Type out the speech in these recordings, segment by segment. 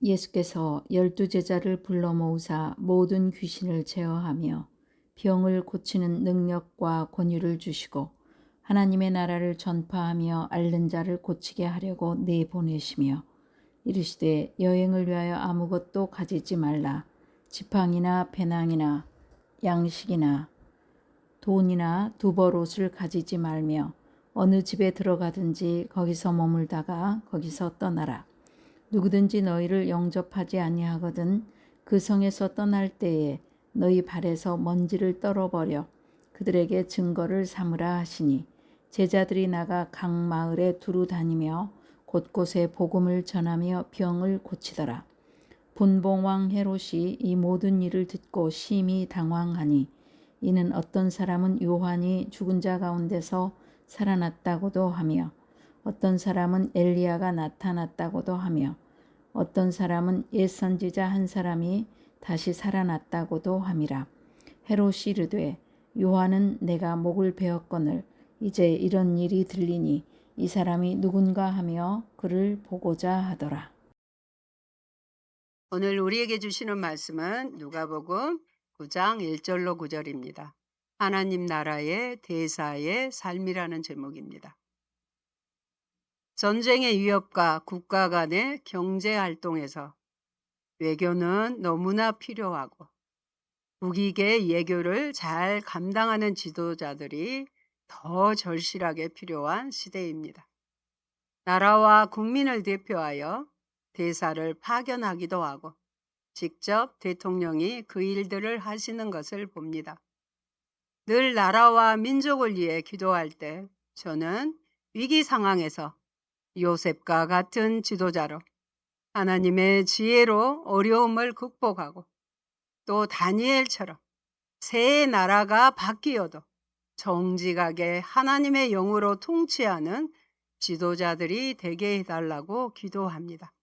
예수께서 12제자를 불러 모으사 모든 귀신을 제어하며 병을 고치는 능력과 권유를 주시고 하나님의 나라를 전파하며 앓는 자를 고치게 하려고 내보내시며 이르시되 여행을 위하여 아무것도 가지지 말라. 지팡이나 배낭이나 양식이나 돈이나 두벌옷을 가지지 말며 어느 집에 들어가든지 거기서 머물다가 거기서 떠나라. 누구든지 너희를 영접하지 아니하거든 그 성에서 떠날 때에 너희 발에서 먼지를 떨어버려 그들에게 증거를 삼으라 하시니 제자들이 나가 각 마을에 두루 다니며 곳곳에 복음을 전하며 병을 고치더라. 분봉왕 헤롯이 이 모든 일을 듣고 심히 당황하니 이는 어떤 사람은 요한이 죽은 자 가운데서 살아났다고도 하며 어떤 사람은 엘리야가 나타났다고도 하며 어떤 사람은 옛 선지자 한 사람이 다시 살아났다고도 함이라. 헤롯이 이르되 요한은 내가 목을 베었거늘 이제 이런 일이 들리니 이 사람이 누군가 하며 그를 보고자 하더라. 오늘 우리에게 주시는 말씀은 누가복음 9장 1절로 9절입니다. 하나님 나라의 대사의 삶이라는 제목입니다. 전쟁의 위협과 국가 간의 경제 활동에서 외교는 너무나 필요하고 국익의 예교를 잘 감당하는 지도자들이 더 절실하게 필요한 시대입니다. 나라와 국민을 대표하여 대사를 파견하기도 하고 직접 대통령이 그 일들을 하시는 것을 봅니다. 늘 나라와 민족을 위해 기도할 때 저는 위기 상황에서 요셉과 같은 지도자로 하나님의 지혜로 어려움을 극복하고 또 다니엘처럼 새 나라가 바뀌어도 정직하게 하나님의 영으로 통치하는 지도자들이 되게 해달라고 기도합니다.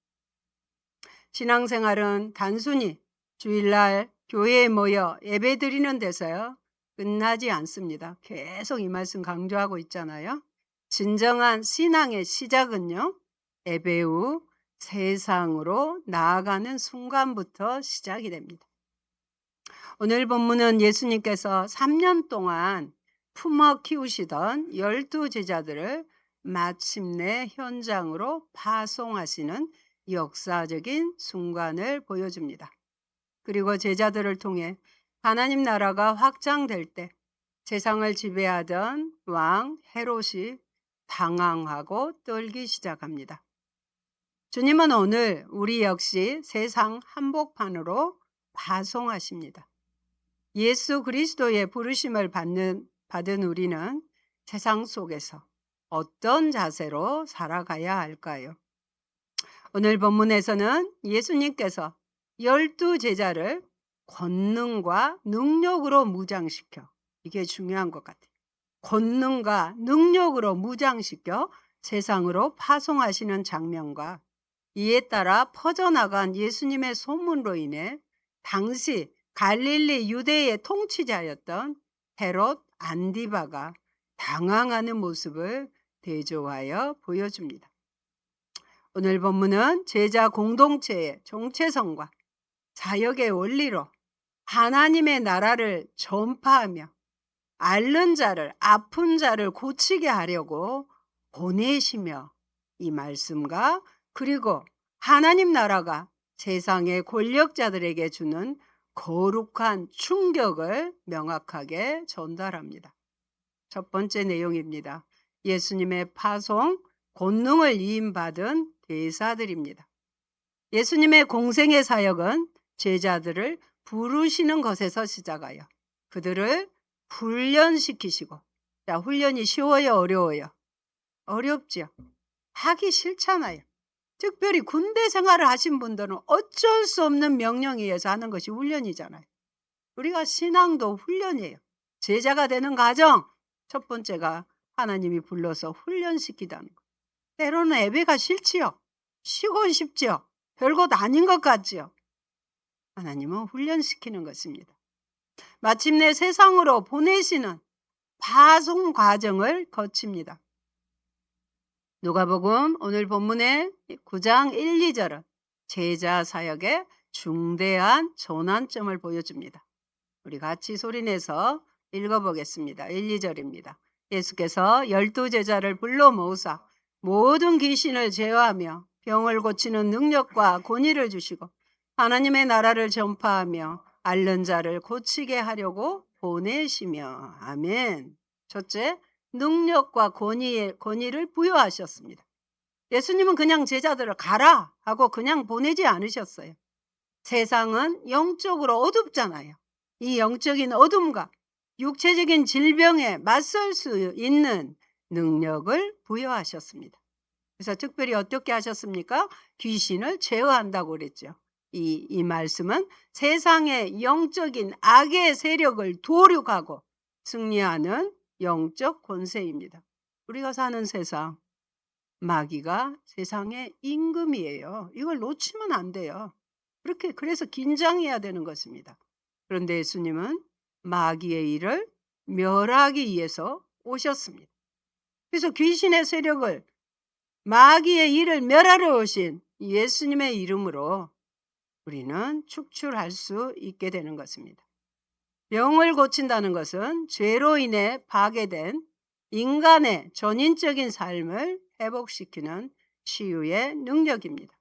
신앙생활은 단순히 주일날 교회에 모여 예배드리는 데서요 끝나지 않습니다. 계속 이 말씀 강조하고 있잖아요. 진정한 신앙의 시작은요 예배 후 세상으로 나아가는 순간부터 시작이 됩니다. 오늘 본문은 예수님께서 3년 동안 품어 키우시던 12제자들을 마침내 현장으로 파송하시는 역사적인 순간을 보여줍니다. 그리고 제자들을 통해 하나님 나라가 확장될 때 세상을 지배하던 왕 헤롯이 당황하고 떨기 시작합니다. 주님은 오늘 우리 역시 세상 한복판으로 파송하십니다. 예수 그리스도의 부르심을 받은 우리는 세상 속에서 어떤 자세로 살아가야 할까요? 오늘 본문에서는 예수님께서 12제자를 권능과 능력으로 무장시켜, 이게 중요한 것 같아요. 권능과 능력으로 무장시켜 세상으로 파송하시는 장면과 이에 따라 퍼져나간 예수님의 소문으로 인해 당시 갈릴리 유대의 통치자였던 헤롯 안디바가 당황하는 모습을 대조하여 보여줍니다. 오늘 본문은 제자 공동체의 정체성과 사역의 원리로 하나님의 나라를 전파하며 앓는 자를, 아픈 자를 고치게 하려고 보내시며 이 말씀과 그리고 하나님 나라가 세상의 권력자들에게 주는 거룩한 충격을 명확하게 전달합니다. 첫 번째 내용입니다. 예수님의 파송, 권능을 위임받은 대사들입니다. 예수님의 공생의 사역은 제자들을 부르시는 것에서 시작하여 그들을 훈련시키시고, 자, 훈련이 쉬워요, 어려워요? 어렵죠. 하기 싫잖아요. 특별히 군대 생활을 하신 분들은 어쩔 수 없는 명령에 의해서 하는 것이 훈련이잖아요. 우리가 신앙도 훈련이에요. 제자가 되는 과정, 첫 번째가 하나님이 불러서 훈련시키다는 것. 때로는 예배가 싫지요. 쉬고 싶지요. 별것 아닌 것 같지요. 하나님은 훈련시키는 것입니다. 마침내 세상으로 보내시는 파송 과정을 거칩니다. 누가복음 오늘 본문의 9장 1, 2절은 제자 사역의 중대한 전환점을 보여줍니다. 우리 같이 소리내서 읽어보겠습니다. 1, 2절입니다. 예수께서 12제자를 불러 모으사 모든 귀신을 제어하며 병을 고치는 능력과 권위를 주시고 하나님의 나라를 전파하며 앓는 자를 고치게 하려고 보내시며. 아멘. 첫째, 능력과 권위를 부여하셨습니다. 예수님은 그냥 제자들을 가라 하고 그냥 보내지 않으셨어요. 세상은 영적으로 어둡잖아요. 이 영적인 어둠과 육체적인 질병에 맞설 수 있는 능력을 부여하셨습니다. 그래서 특별히 어떻게 하셨습니까? 귀신을 제어한다고 그랬죠. 이 말씀은 세상의 영적인 악의 세력을 도륙하고 승리하는 영적 권세입니다. 우리가 사는 세상, 마귀가 세상의 임금이에요. 이걸 놓치면 안 돼요. 그래서 긴장해야 되는 것입니다. 그런데 예수님은 마귀의 일을 멸하기 위해서 오셨습니다. 그래서 귀신의 세력을, 마귀의 일을 멸하러 오신 예수님의 이름으로 우리는 축출할 수 있게 되는 것입니다. 병을 고친다는 것은 죄로 인해 파괴된 인간의 전인적인 삶을 회복시키는 치유의 능력입니다.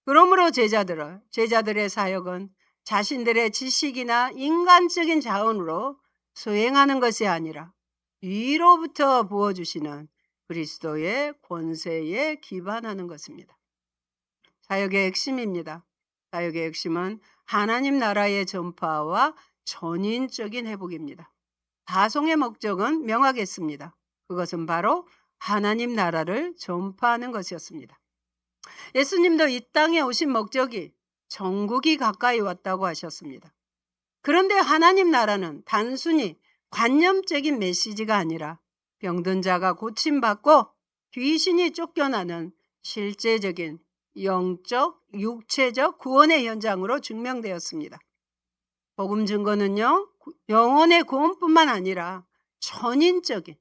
그러므로 제자들의 사역은 자신들의 지식이나 인간적인 자원으로 수행하는 것이 아니라 위로부터 부어주시는 그리스도의 권세에 기반하는 것입니다. 사역의 핵심입니다. 사역의 핵심은 하나님 나라의 전파와 전인적인 회복입니다. 파송의 목적은 명확했습니다. 그것은 바로 하나님 나라를 전파하는 것이었습니다. 예수님도 이 땅에 오신 목적이 천국이 가까이 왔다고 하셨습니다. 그런데 하나님 나라는 단순히 관념적인 메시지가 아니라 병든 자가 고침받고 귀신이 쫓겨나는 실제적인 영적, 육체적 구원의 현장으로 증명되었습니다. 복음 증거는요, 영혼의 구원뿐만 아니라 전인적인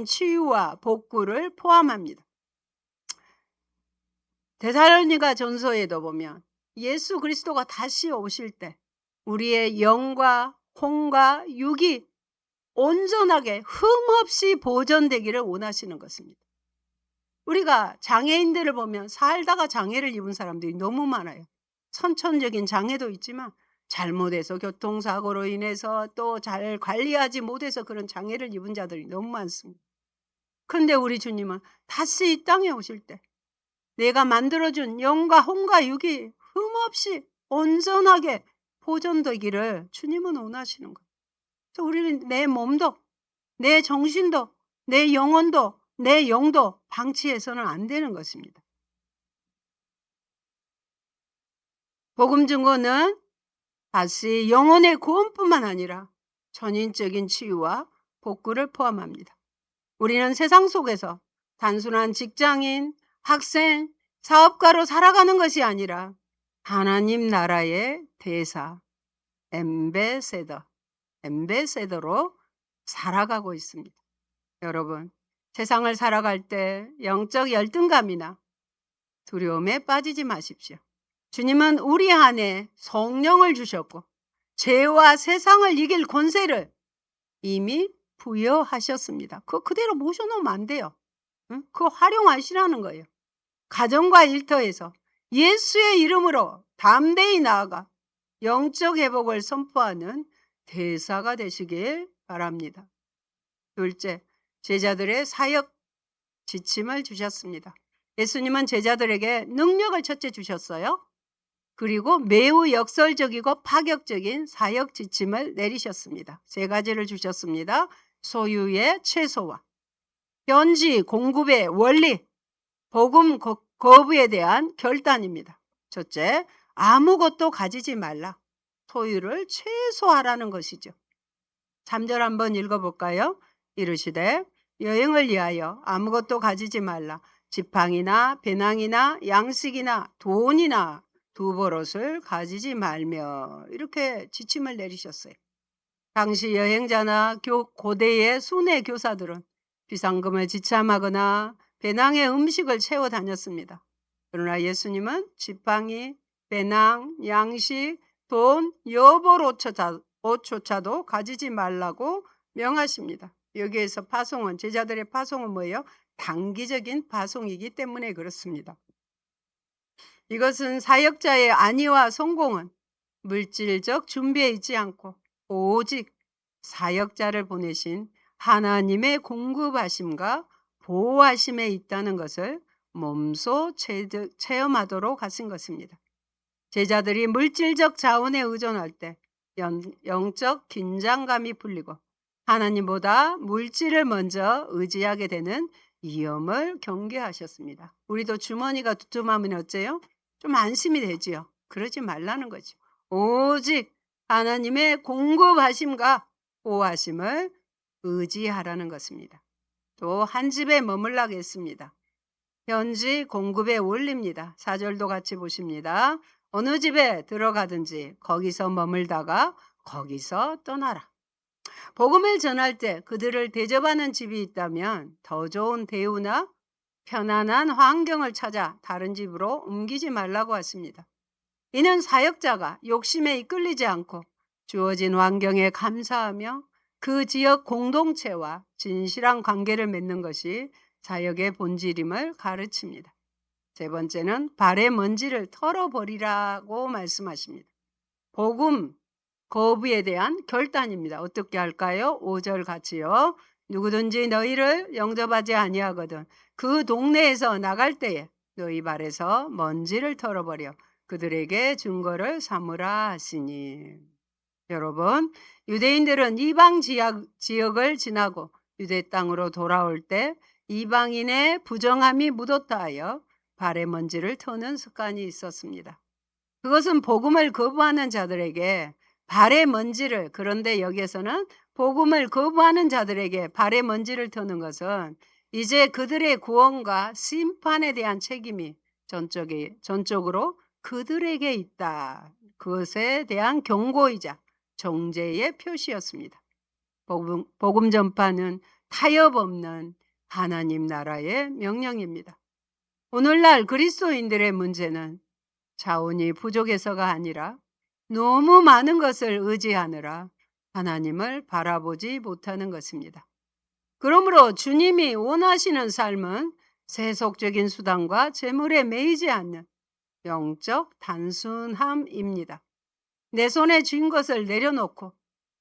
치유와 복구를 포함합니다. 데살로니가 전서에도 보면 예수 그리스도가 다시 오실 때 우리의 영과 혼과 육이 온전하게 흠없이 보존되기를 원하시는 것입니다. 우리가 장애인들을 보면 살다가 장애를 입은 사람들이 너무 많아요. 선천적인 장애도 있지만 잘못해서 교통사고로 인해서 또 잘 관리하지 못해서 그런 장애를 입은 자들이 너무 많습니다. 그런데 우리 주님은 다시 이 땅에 오실 때 내가 만들어준 영과 혼과 육이 흠없이 온전하게 보존되기를 주님은 원하시는 거예요. 그래서 우리는 내 몸도, 내 정신도, 내 영혼도, 내 영도 방치해서는 안 되는 것입니다. 복음 증거는 다시 영혼의 구원뿐만 아니라 전인적인 치유와 복구를 포함합니다. 우리는 세상 속에서 단순한 직장인, 학생, 사업가로 살아가는 것이 아니라 하나님 나라의 대사, 엠베세더로 살아가고 있습니다. 여러분, 세상을 살아갈 때 영적 열등감이나 두려움에 빠지지 마십시오. 주님은 우리 안에 성령을 주셨고 죄와 세상을 이길 권세를 이미 부여하셨습니다. 그대로 모셔놓으면 안 돼요. 그거 활용하시라는 거예요. 가정과 일터에서 예수의 이름으로 담대히 나아가 영적 회복을 선포하는 대사가 되시길 바랍니다. 둘째, 제자들의 사역 지침을 주셨습니다. 예수님은 제자들에게 능력을 첫째 주셨어요. 그리고 매우 역설적이고 파격적인 사역 지침을 내리셨습니다. 3가지를 주셨습니다. 소유의 최소화, 현지 공급의 원리, 복음 거부에 대한 결단입니다. 첫째, 아무것도 가지지 말라. 소유를 최소화하라는 것이죠. 3절 한번 읽어볼까요? 이르시되 여행을 위하여 아무것도 가지지 말라. 지팡이나 배낭이나 양식이나 돈이나 두버릇을 가지지 말며, 이렇게 지침을 내리셨어요. 당시 여행자나 고대의 순회 교사들은 비상금을 지참하거나 배낭에 음식을 채워 다녔습니다. 그러나 예수님은 지팡이, 배낭, 양식, 돈, 여벌 옷조차도 가지지 말라고 명하십니다. 여기에서 파송은, 제자들의 파송은 뭐예요? 단기적인 파송이기 때문에 그렇습니다. 이것은 사역자의 안위와 성공은 물질적 준비에 있지 않고 오직 사역자를 보내신 하나님의 공급하심과 보호하심에 있다는 것을 몸소 체험하도록 하신 것입니다. 제자들이 물질적 자원에 의존할 때 영적 긴장감이 풀리고 하나님보다 물질을 먼저 의지하게 되는 위험을 경계하셨습니다. 우리도 주머니가 두툼하면 어째요? 좀 안심이 되지요. 그러지 말라는 거죠. 오직 하나님의 공급하심과 보호하심을 의지하라는 것입니다. 또 한 집에 머물라겠습니다. 현지 공급에 올립니다. 4절도 같이 보십니다. 어느 집에 들어가든지 거기서 머물다가 거기서 떠나라. 복음을 전할 때 그들을 대접하는 집이 있다면 더 좋은 대우나 편안한 환경을 찾아 다른 집으로 옮기지 말라고 하십니다. 이는 사역자가 욕심에 이끌리지 않고 주어진 환경에 감사하며 그 지역 공동체와 진실한 관계를 맺는 것이 사역의 본질임을 가르칩니다. 세 번째는 발의 먼지를 털어버리라고 말씀하십니다. 복음 거부에 대한 결단입니다. 어떻게 할까요? 5절 같이요. 누구든지 너희를 영접하지 아니하거든 그 동네에서 나갈 때에 너희 발에서 먼지를 털어버려 그들에게 증거를 삼으라 하시니. 여러분, 유대인들은 이방 지역을 지나고 유대 땅으로 돌아올 때 이방인의 부정함이 묻었다 하여 발의 먼지를 터는 습관이 있었습니다. 그것은 복음을 거부하는 자들에게 발의 먼지를, 그런데 여기에서는 복음을 거부하는 자들에게 발의 먼지를 터는 것은 이제 그들의 구원과 심판에 대한 책임이 전적으로 그들에게 있다. 그것에 대한 경고이자 정죄의 표시였습니다. 복음 전파는 타협 없는 하나님 나라의 명령입니다. 오늘날 그리스도인들의 문제는 자원이 부족해서가 아니라 너무 많은 것을 의지하느라 하나님을 바라보지 못하는 것입니다. 그러므로 주님이 원하시는 삶은 세속적인 수단과 재물에 매이지 않는 영적 단순함입니다. 내 손에 쥔 것을 내려놓고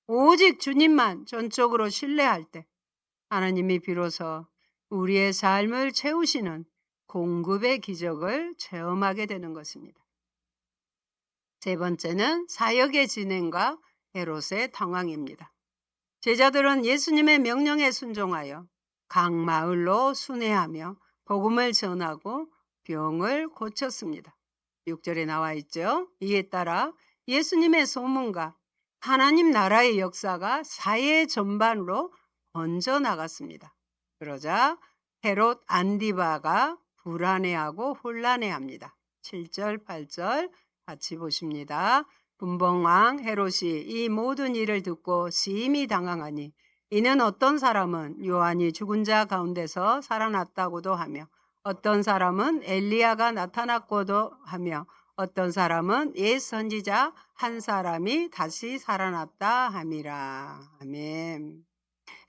오직 주님만 전적으로 신뢰할 때 하나님이 비로소 우리의 삶을 채우시는 공급의 기적을 체험하게 되는 것입니다. 세 번째는 사역의 진행과 헤롯의 당황입니다. 제자들은 예수님의 명령에 순종하여 각 마을로 순회하며 복음을 전하고 병을 고쳤습니다. 6절에 나와 있죠. 이에 따라 예수님의 소문과 하나님 나라의 역사가 사회 전반으로 번져나갔습니다. 그러자 헤롯 안디바가 불안해하고 혼란해합니다. 7절, 8절 같이 보십니다. 분봉왕 헤롯이 이 모든 일을 듣고 심히 당황하니 이는 어떤 사람은 요한이 죽은 자 가운데서 살아났다고도 하며 어떤 사람은 엘리야가 나타났고도 하며 어떤 사람은 옛 선지자 한 사람이 다시 살아났다 함이라. 아멘.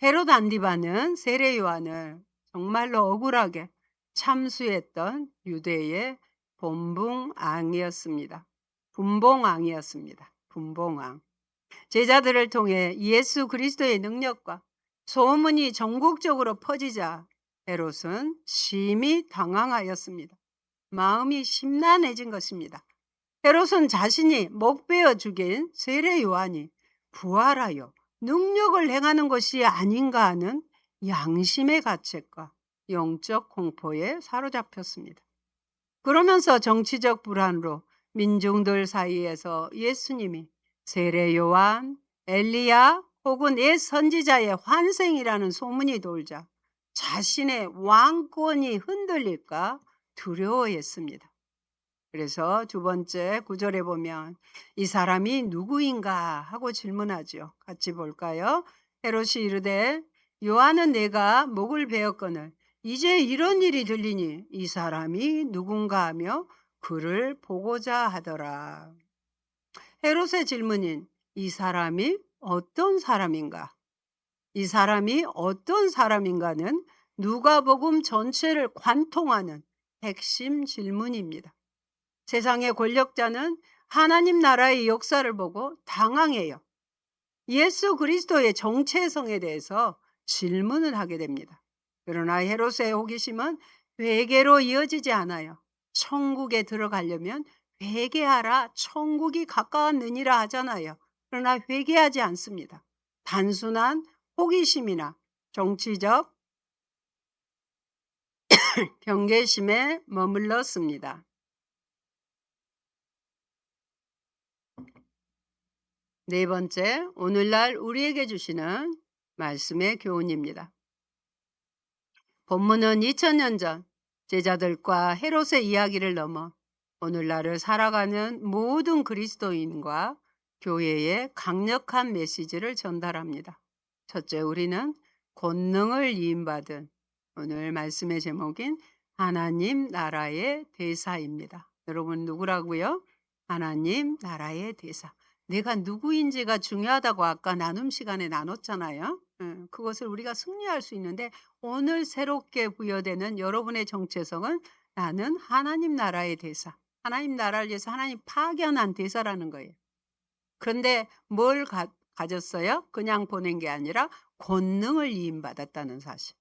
헤롯 안디바는 세례 요한을 정말로 억울하게 참수했던 유대의 분봉왕이었습니다. 분봉왕. 제자들을 통해 예수 그리스도의 능력과 소문이 전국적으로 퍼지자 헤롯은 심히 당황하였습니다. 마음이 심란해진 것입니다. 헤롯은 자신이 목베어 죽인 세례 요한이 부활하여 능력을 행하는 것이 아닌가 하는 양심의 가책과 영적 공포에 사로잡혔습니다. 그러면서 정치적 불안으로 민중들 사이에서 예수님이 세례 요한, 엘리야 혹은 옛 선지자의 환생이라는 소문이 돌자 자신의 왕권이 흔들릴까 두려워했습니다. 그래서 두 번째 9절에 보면 이 사람이 누구인가 하고 질문하죠. 같이 볼까요? 헤롯이 이르되 요한은 내가 목을 베었거늘 이제 이런 일이 들리니 이 사람이 누군가 하며 그를 보고자 하더라. 헤롯의 질문인 이 사람이 어떤 사람인가? 이 사람이 어떤 사람인가는 누가복음 전체를 관통하는 핵심 질문입니다. 세상의 권력자는 하나님 나라의 역사를 보고 당황해요. 예수 그리스도의 정체성에 대해서 질문을 하게 됩니다. 그러나 헤롯의 호기심은 회개로 이어지지 않아요. 천국에 들어가려면 회개하라, 천국이 가까웠느니라 하잖아요. 그러나 회개하지 않습니다. 단순한 호기심이나 정치적 경계심에 머물렀습니다. 네 번째, 오늘날 우리에게 주시는 말씀의 교훈입니다. 본문은 2000년 전 제자들과 헤롯의 이야기를 넘어 오늘날을 살아가는 모든 그리스도인과 교회에 강력한 메시지를 전달합니다. 첫째, 우리는 권능을 이임받은 오늘 말씀의 제목인 하나님 나라의 대사입니다. 여러분 누구라고요? 하나님 나라의 대사. 내가 누구인지가 중요하다고 아까 나눔 시간에 나눴잖아요. 그것을 우리가 승리할 수 있는데 오늘 새롭게 부여되는 여러분의 정체성은 나는 하나님 나라의 대사. 하나님 나라를 위해서 하나님 파견한 대사라는 거예요. 그런데 뭘 가졌어요? 그냥 보낸 게 아니라 권능을 이임받았다는 사실.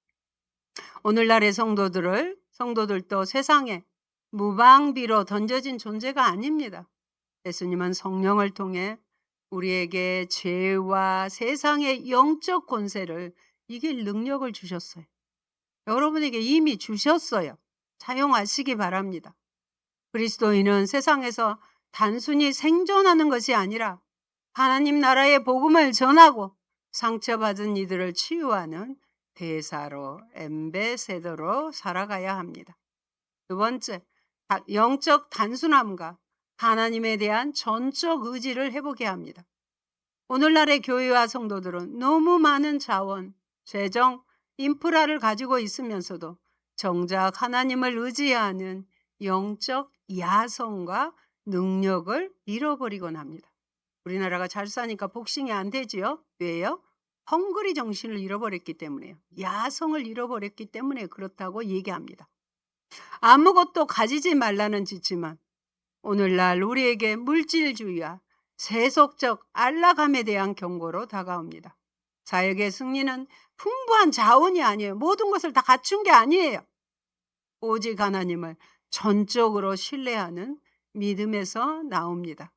오늘날의 성도들도 세상에 무방비로 던져진 존재가 아닙니다. 예수님은 성령을 통해 우리에게 죄와 세상의 영적 권세를 이길 능력을 주셨어요. 여러분에게 이미 주셨어요. 사용하시기 바랍니다. 그리스도인은 세상에서 단순히 생존하는 것이 아니라 하나님 나라의 복음을 전하고 상처받은 이들을 치유하는 대사로, 엠베세더로 살아가야 합니다. 두 번째, 영적 단순함과 하나님에 대한 전적 의지를 회복해야 합니다. 오늘날의 교회와 성도들은 너무 많은 자원, 재정, 인프라를 가지고 있으면서도 정작 하나님을 의지하는 영적 야성과 능력을 잃어버리곤 합니다. 우리나라가 잘 사니까 복싱이 안 되지요? 왜요? 헝그리 정신을 잃어버렸기 때문에요. 야성을 잃어버렸기 때문에 그렇다고 얘기합니다. 아무것도 가지지 말라는 짓지만 오늘날 우리에게 물질주의와 세속적 안락함에 대한 경고로 다가옵니다. 사역의 승리는 풍부한 자원이 아니에요. 모든 것을 다 갖춘 게 아니에요. 오직 하나님을 전적으로 신뢰하는 믿음에서 나옵니다.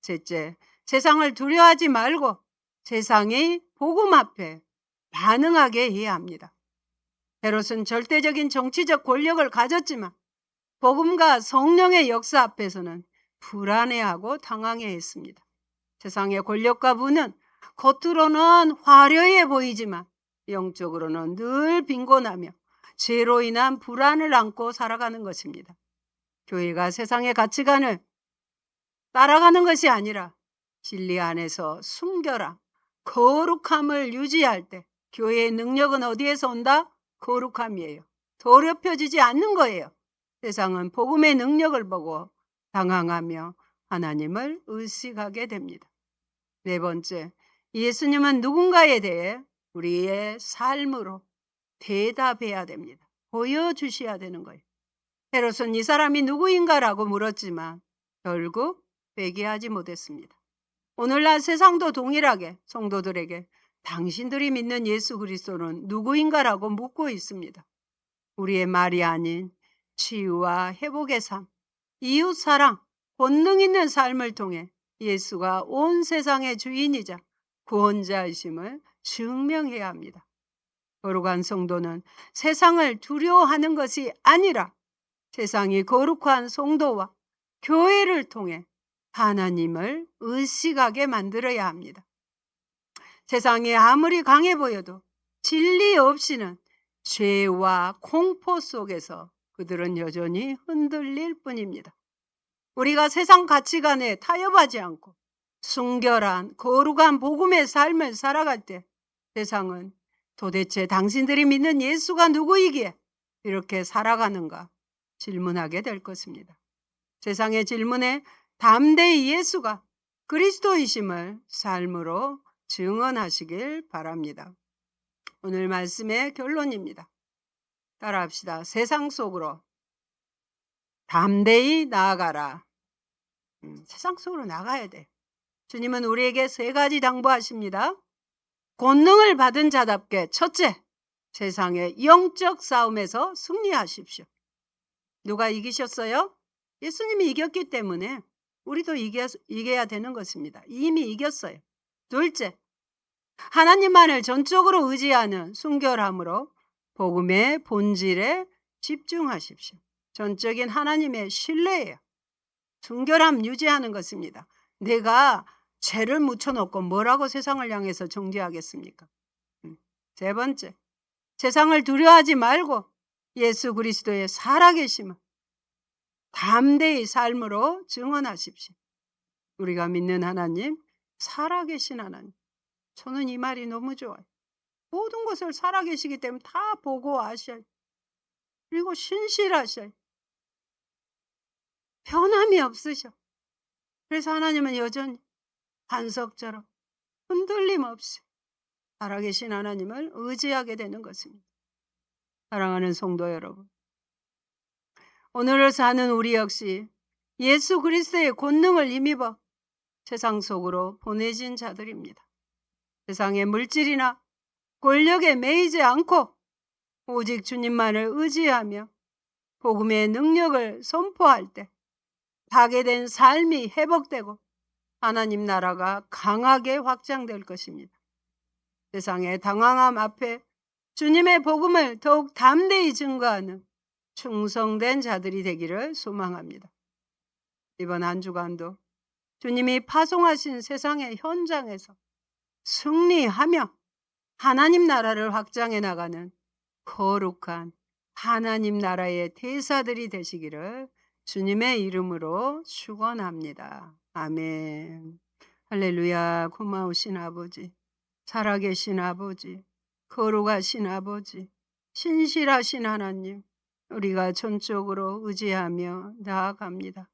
셋째, 세상을 두려워하지 말고 세상의 복음 앞에 반응하게 해야 합니다. 헤롯은 절대적인 정치적 권력을 가졌지만 복음과 성령의 역사 앞에서는 불안해하고 당황해했습니다. 세상의 권력과 부는 겉으로는 화려해 보이지만 영적으로는 늘 빈곤하며 죄로 인한 불안을 안고 살아가는 것입니다. 교회가 세상의 가치관을 따라가는 것이 아니라 진리 안에서 순결함, 거룩함을 유지할 때 교회의 능력은 어디에서 온다? 거룩함이에요. 더럽혀지지 않는 거예요. 세상은 복음의 능력을 보고 당황하며 하나님을 의식하게 됩니다. 네 번째, 예수님은 누군가에 대해 우리의 삶으로 대답해야 됩니다. 보여주셔야 되는 거예요. 헤롯은 이 사람이 누구인가라고 물었지만 결국 회개하지 못했습니다. 오늘날 세상도 동일하게 성도들에게 당신들이 믿는 예수 그리스도는 누구인가라고 묻고 있습니다. 우리의 말이 아닌 치유와 회복의 삶, 이웃사랑, 권능 있는 삶을 통해 예수가 온 세상의 주인이자 구원자이심을 증명해야 합니다. 거룩한 성도는 세상을 두려워하는 것이 아니라 세상이 거룩한 성도와 교회를 통해 하나님을 의식하게 만들어야 합니다. 세상이 아무리 강해 보여도 진리 없이는 죄와 공포 속에서 그들은 여전히 흔들릴 뿐입니다. 우리가 세상 가치관에 타협하지 않고 순결한 거룩한 복음의 삶을 살아갈 때 세상은 도대체 당신들이 믿는 예수가 누구이기에 이렇게 살아가는가 질문하게 될 것입니다. 세상의 질문에 담대히 예수가 그리스도이심을 삶으로 증언하시길 바랍니다. 오늘 말씀의 결론입니다. 따라합시다. 세상 속으로 담대히 나아가라. 세상 속으로 나가야 돼. 주님은 우리에게 3가지 당부하십니다. 권능을 받은 자답게 첫째, 세상의 영적 싸움에서 승리하십시오. 누가 이기셨어요? 예수님이 이겼기 때문에 우리도 이겨야 되는 것입니다. 이미 이겼어요. 둘째, 하나님만을 전적으로 의지하는 순결함으로 복음의 본질에 집중하십시오. 전적인 하나님의 신뢰예요. 순결함 유지하는 것입니다. 내가 죄를 묻혀놓고 뭐라고 세상을 향해서 정죄하겠습니까? 세 번째, 세상을 두려워하지 말고 예수 그리스도의 살아계심을 담대히 삶으로 증언하십시오. 우리가 믿는 하나님, 살아계신 하나님. 저는 이 말이 너무 좋아요. 모든 것을 살아계시기 때문에 다 보고 아셔요. 그리고 신실하셔요. 변함이 없으셔. 그래서 하나님은 여전히 반석처럼 흔들림 없이 살아계신 하나님을 의지하게 되는 것입니다. 사랑하는 성도 여러분, 오늘을 사는 우리 역시 예수 그리스도의 권능을 힘입어 세상 속으로 보내진 자들입니다. 세상의 물질이나 권력에 매이지 않고 오직 주님만을 의지하며 복음의 능력을 선포할 때 파괴된 삶이 회복되고 하나님 나라가 강하게 확장될 것입니다. 세상의 당황함 앞에 주님의 복음을 더욱 담대히 증거하는 충성된 자들이 되기를 소망합니다. 이번 한 주간도 주님이 파송하신 세상의 현장에서 승리하며 하나님 나라를 확장해 나가는 거룩한 하나님 나라의 대사들이 되시기를 주님의 이름으로 축원합니다. 아멘. 할렐루야. 고마우신 아버지, 살아계신 아버지, 거룩하신 아버지, 신실하신 하나님, 우리가 전적으로 의지하며 나아갑니다.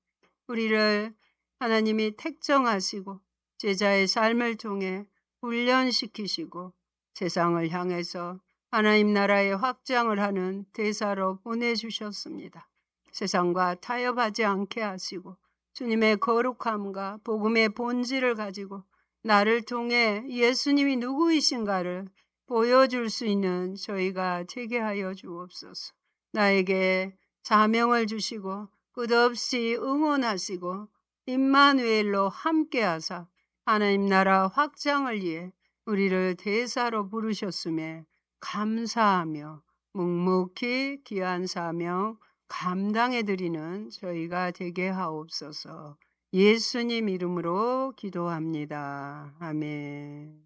우리를 하나님이 택정하시고 제자의 삶을 통해 훈련시키시고 세상을 향해서 하나님 나라의 확장을 하는 대사로 보내주셨습니다. 세상과 타협하지 않게 하시고 주님의 거룩함과 복음의 본질을 가지고 나를 통해 예수님이 누구이신가를 보여줄 수 있는 저희가 되게 하여 주옵소서. 나에게 사명을 주시고 끝없이 응원하시고 임마누엘로 함께하사 하나님 나라 확장을 위해 우리를 대사로 부르셨음에 감사하며 묵묵히 귀한 사명 감당해 드리는 저희가 되게 하옵소서. 예수님 이름으로 기도합니다. 아멘.